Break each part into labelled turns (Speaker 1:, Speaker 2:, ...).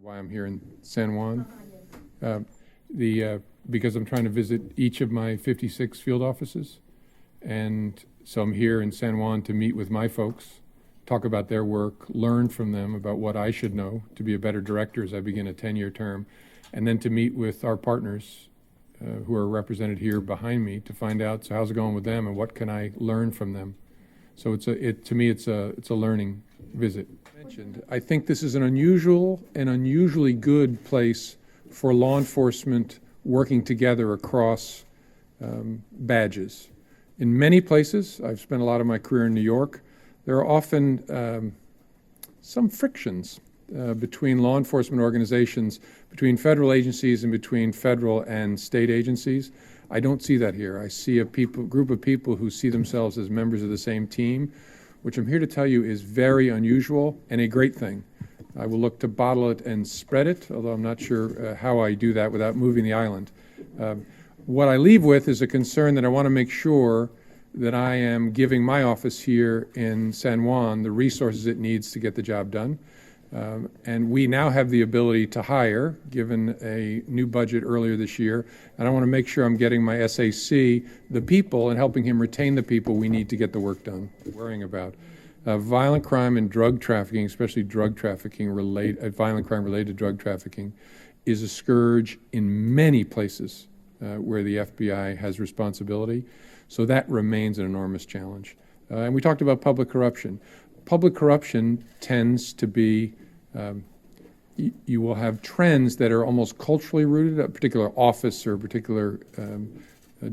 Speaker 1: Why I'm here in San Juan. Because I'm trying to visit each of my 56 field offices. And so I'm here in San Juan to meet with my folks, talk about their work, learn from them about what I should know to be a better director as I begin a 10-year term, and then to meet with our partners who are represented here behind me to find out, so how's it going with them and what can I learn from them. So to me it's a learning visit. I think this is an unusual and unusually good place for law enforcement working together across badges. In many places, I've spent a lot of my career in New York, there are often some frictions between law enforcement organizations, between federal agencies and between federal and state agencies. I don't see that here. I see a group of people who see themselves as members of the same team, which I'm here to tell you is very unusual and a great thing. I will look to bottle it and spread it, although I'm not sure how I do that without moving the island. What I leave with is a concern that I want to make sure that I am giving my office here in San Juan the resources it needs to get the job done. And we now have the ability to hire, given a new budget earlier this year, and I want to make sure I'm getting my SAC the people and helping him retain the people we need to get the work done. Worrying about violent crime and drug trafficking, especially drug trafficking violent crime related to drug trafficking, is a scourge in many places where the FBI has responsibility. So that remains an enormous challenge. And we talked about public corruption. Public corruption tends to be, you will have trends that are almost culturally rooted. A particular office or a particular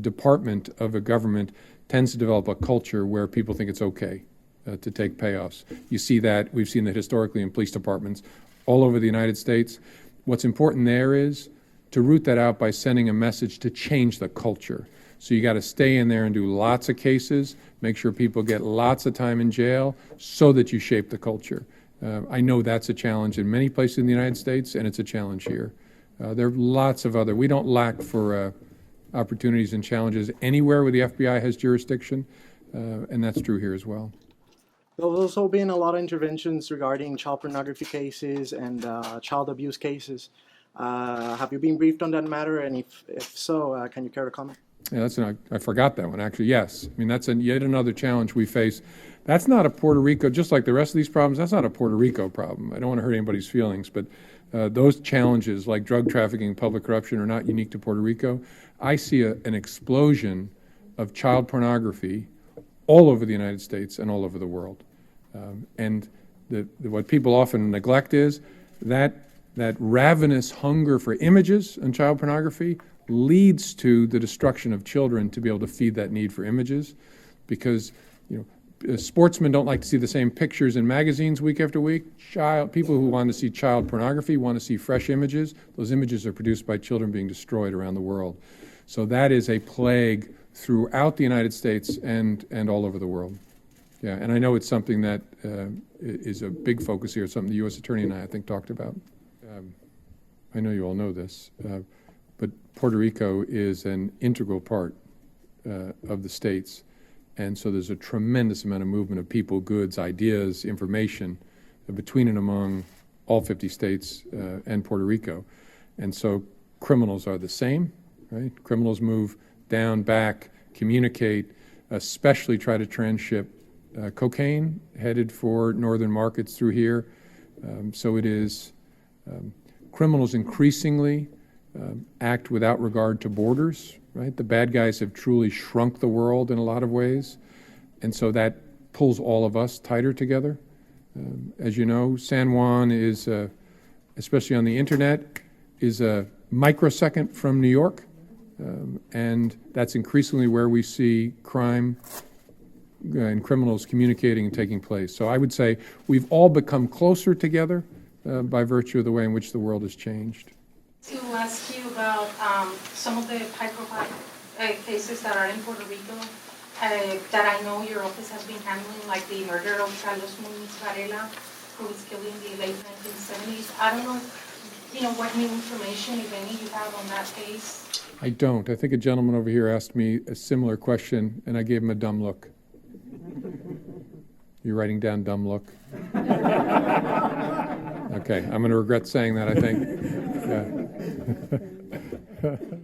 Speaker 1: department of a government tends to develop a culture where people think it's okay to take payoffs. You see that, we've seen that historically in police departments all over the United States. What's important there is to root that out by sending a message to change the culture. So you got to stay in there and do lots of cases, make sure people get lots of time in jail so that you shape the culture. I know that's a challenge in many places in the United States, and it's a challenge here. There are lots of we don't lack for opportunities and challenges anywhere where the FBI has jurisdiction, and that's true here as well.
Speaker 2: There's also been a lot of interventions regarding child pornography cases and child abuse cases. Have you been briefed on that matter? And if so, can you care to comment?
Speaker 1: Yeah, I forgot that one, actually. Yes. I mean, that's yet another challenge we face. That's not a Puerto Rico, just like the rest of these problems, that's not a Puerto Rico problem. I don't want to hurt anybody's feelings, but those challenges like drug trafficking and public corruption are not unique to Puerto Rico. I see an explosion of child pornography all over the United States and all over the world. And what people often neglect is that ravenous hunger for images and child pornography leads to the destruction of children to be able to feed that need for images, because sportsmen don't like to see the same pictures in magazines week after week. People who want to see child pornography want to see fresh images. Those images are produced by children being destroyed around the world. So that is a plague throughout the United States and all over the world. Yeah, and I know it's something that is a big focus here. It's something the U.S. Attorney and I think, talked about. I know you all know this. But Puerto Rico is an integral part of the states. And so there's a tremendous amount of movement of people, goods, ideas, information between and among all 50 states and Puerto Rico. And so criminals are the same, right? Criminals move down, back, communicate, especially try to transship cocaine headed for northern markets through here. So it is criminals increasingly act without regard to borders, right? The bad guys have truly shrunk the world in a lot of ways, and so that pulls all of us tighter together. As you know, San Juan is, especially on the internet, is a microsecond from New York, and that's increasingly where we see crime and criminals communicating and taking place. So I would say we've all become closer together by virtue of the way in which the world has changed.
Speaker 3: To ask you about some of the high-profile cases that are in Puerto Rico that I know your office has been handling, like the murder of Carlos Muniz Varela, who was killed in the late 1970s. I don't know, what new information, if any, you have on that case.
Speaker 1: I don't. I think a gentleman over here asked me a similar question, and I gave him a dumb look. You're writing down dumb look? Okay, I'm going to regret saying that, I think. Yeah.